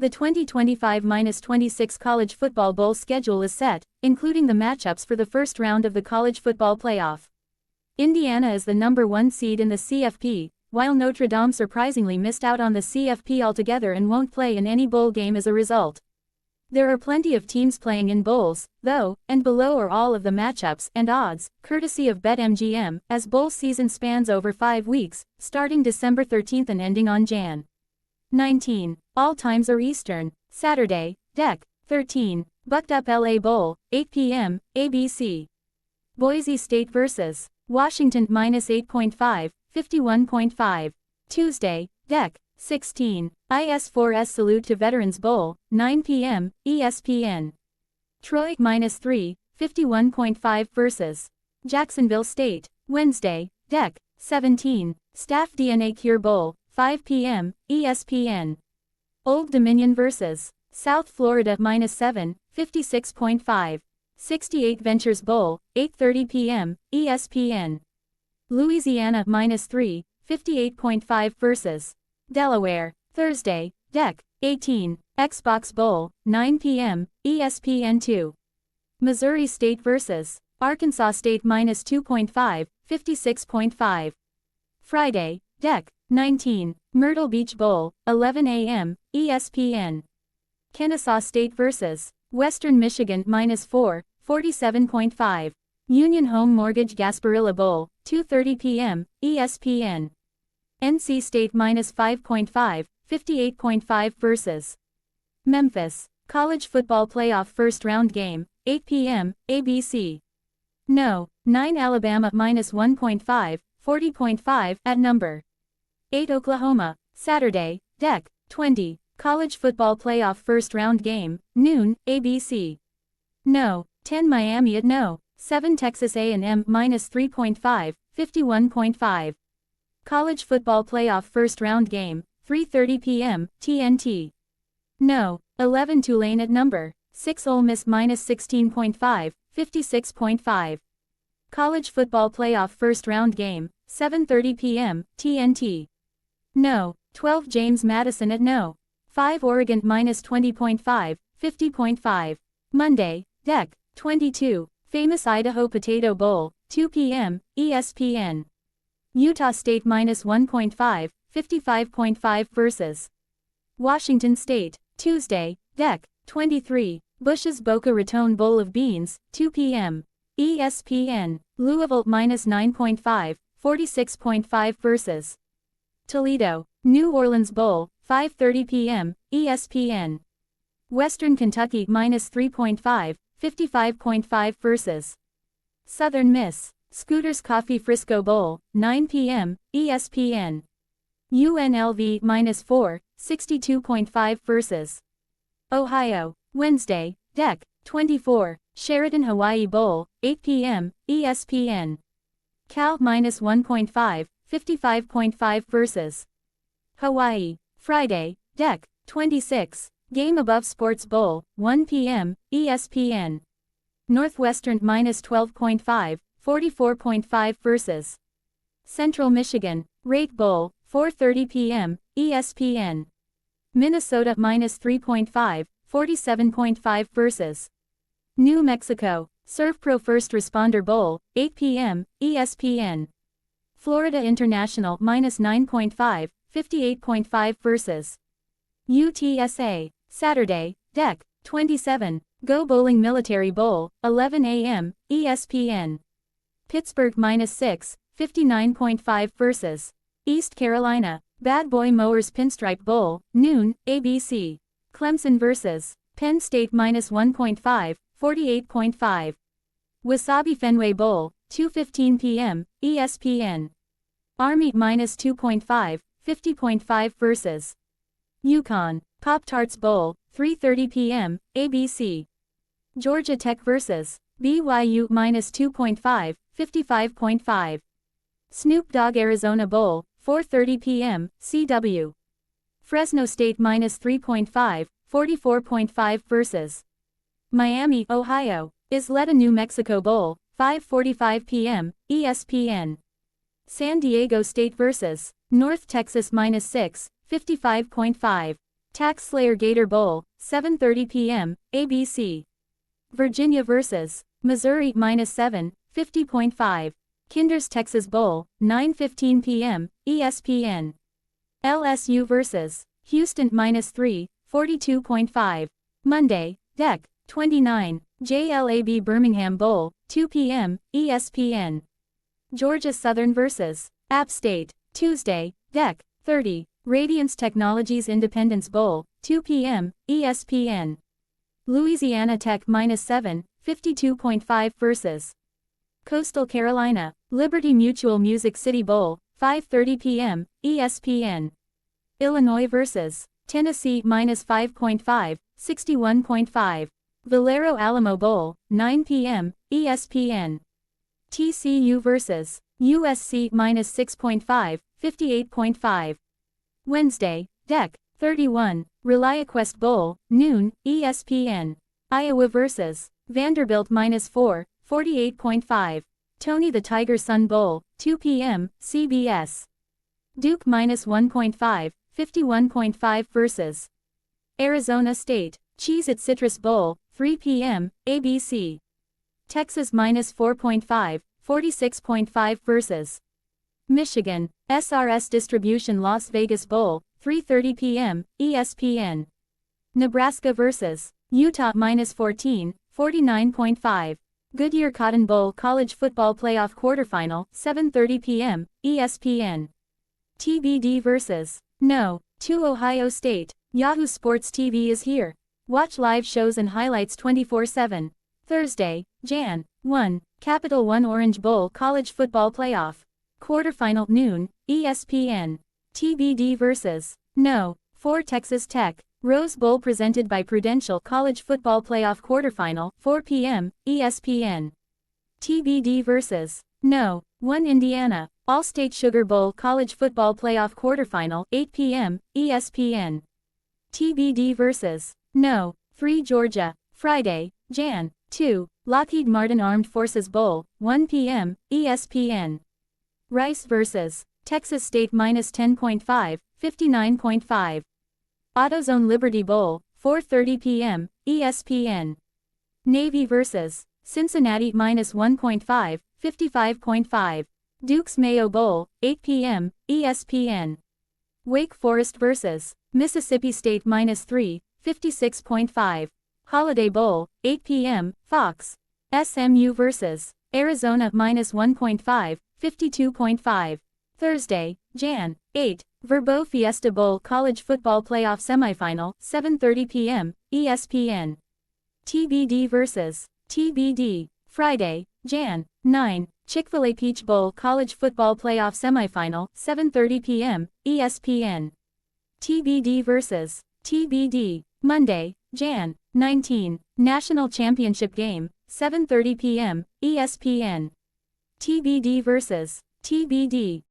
The 2025-26 College Football Bowl schedule is set, including the matchups for the first round of the College Football Playoff. Indiana is the number 1 seed in the CFP, while Notre Dame surprisingly missed out on the CFP altogether and won't play in any bowl game as a result. There are plenty of teams playing in bowls, though, and below are all of the matchups and odds, courtesy of BetMGM, as bowl season spans over 5 weeks, starting December 13 and ending on Jan. 19. All times are Eastern. Saturday, Dec. 13. Bucked Up LA Bowl, 8 p.m., ABC. Boise State vs. Washington -8.5, 51.5. Tuesday, Dec. 16. IS4S Salute to Veterans Bowl, 9 p.m., ESPN. Troy -3, 51.5 vs. Jacksonville State. Wednesday, Dec. 17. Staff DNA Cure Bowl, 5 p.m., ESPN. Old Dominion vs. South Florida -7, 56.5. 68 Ventures Bowl, 8:30 p.m., ESPN. Louisiana -3, 58.5 vs. Delaware. Thursday, Dec. 18. Xbox Bowl, 9 p.m., ESPN2. Missouri State vs. Arkansas State -2.5, 56.5. Friday, Dec. 19. Myrtle Beach Bowl, 11 a.m., ESPN. Kennesaw State vs. Western Michigan -4, 47.5. Union Home Mortgage Gasparilla Bowl, 2:30 p.m., ESPN. NC State -5.5, 58.5 vs. Memphis. College Football Playoff First Round Game, 8 p.m., ABC. No. 9 Alabama -1.5, 40.5 at number 8 Oklahoma. Saturday, Dec. 20. College Football Playoff First Round Game, noon, ABC. No. 10 Miami at No. 7 Texas A&M -3.5, 51.5. College Football Playoff First Round Game, 3:30 p.m., TNT. No. 11 Tulane at number 6 Ole Miss -16.5, 56.5. College Football Playoff First Round Game, 7:30 p.m., TNT. No. 12 James Madison at No. 5 Oregon -20.5, 50.5. Monday, Dec. 22. Famous Idaho Potato Bowl, 2 p.m., ESPN. Utah State -1.5, 55.5 vs. Washington State. Tuesday, Dec. 23. Bush's Boca Raton Bowl of Beans, 2 p.m. ESPN. Louisville -9.5, 46.5 vs. Toledo. New Orleans Bowl, 5:30 p.m., ESPN. Western Kentucky -3.5, 55.5 vs. Southern Miss. Scooters Coffee Frisco Bowl, 9 p.m., ESPN. UNLV -4, 62.5 vs. Ohio. Wednesday, Dec. 24. Sheridan Hawaii Bowl, 8 p.m., ESPN. Cal -1.5, 55.5 vs. Hawaii. Friday, Dec. 26. Game Above Sports Bowl, 1 p.m., ESPN. Northwestern -12.5, 44.5 vs. Central Michigan. Rate Bowl, 4:30 p.m., ESPN. Minnesota -3.5, 47.5 vs. New Mexico. ServPro First Responder Bowl, 8 p.m., ESPN. Florida International -9.5, 58.5 vs. UTSA. Saturday, Dec. 27. Go Bowling Military Bowl, 11 a.m., ESPN. Pittsburgh -6, 59.5 vs. East Carolina. Bad Boy Mowers Pinstripe Bowl, noon, ABC. Clemson vs. Penn State -1.5, 48.5. Wasabi Fenway Bowl, 2:15 p.m., ESPN. Army -2.5, 50.5 vs. Yukon. Pop-Tarts Bowl, 3:30 p.m., ABC. Georgia Tech vs. BYU -2.5, 55.5. Snoop Dogg Arizona Bowl, 4:30 p.m., CW. Fresno State -3.5, 44.5 vs. Miami, Ohio. Isleta New Mexico Bowl, 5:45 p.m., ESPN. San Diego State vs. North Texas -6, 55.5. Tax Slayer Gator Bowl, 7:30 p.m., ABC. Virginia vs. Missouri -7, 50.5. Kinder's Texas Bowl, 9:15 p.m., ESPN. LSU vs. Houston -3, 42.5. Monday, Dec. 29, JLAB Birmingham Bowl, 2 p.m., ESPN. Georgia Southern vs. App State, Tuesday, Dec. 30, Radiance Technologies Independence Bowl, 2 p.m., ESPN. Louisiana Tech -7, 52.5 vs. Coastal Carolina, Liberty Mutual Music City Bowl, 5:30 p.m., ESPN. Illinois vs. Tennessee -5.5, 61.5. Valero Alamo Bowl, 9 p.m., ESPN. TCU vs. USC -6.5, 58.5. Wednesday, Dec. 31, ReliaQuest Bowl, noon, ESPN. Iowa vs. Vanderbilt -4, 48.5. Tony the Tiger Sun Bowl, 2 p.m., CBS. Duke -1.5, 51.5 vs. Arizona State, Cheez-It Citrus Bowl, 3 p.m., ABC. Texas -4.5, 46.5 vs. Michigan, SRS Distribution Las Vegas Bowl, 3:30 p.m., ESPN. Nebraska vs. Utah -14, 49.5. Goodyear Cotton Bowl College Football Playoff Quarterfinal, 7:30 p.m., ESPN. TBD vs. No. 2 Ohio State. Yahoo Sports TV is here. Watch live shows and highlights 24/7. Thursday, Jan. 1. Capital One Orange Bowl College Football Playoff. Quarterfinal noon, ESPN. TBD vs. No. 4 Texas Tech. Rose Bowl presented by Prudential College Football Playoff Quarterfinal, 4 p.m., ESPN. TBD vs. No. 1 Indiana. All-State Sugar Bowl College Football Playoff Quarterfinal, 8 p.m., ESPN. TBD vs. No. 3 Georgia. Friday, Jan. 2. Lockheed Martin Armed Forces Bowl, 1 p.m., ESPN. Rice vs. Texas State -10.5, 59.5. AutoZone Liberty Bowl, 4:30 p.m., ESPN. Navy vs. Cincinnati -1.5, 55.5. Duke's Mayo Bowl, 8 p.m., ESPN. Wake Forest vs. Mississippi State -3, 56.5. Holiday Bowl, 8 p.m., Fox. SMU vs. Arizona -1.5, 52.5. Thursday, Jan. 8. Verbo Fiesta Bowl College Football Playoff Semifinal, 7:30 p.m., ESPN. TBD vs. TBD. Friday, Jan. 9. Chick-fil-A Peach Bowl College Football Playoff Semifinal, 7:30 p.m., ESPN. TBD vs. TBD. Monday, Jan. 19. National Championship Game, 7:30 p.m., ESPN. TBD vs. TBD.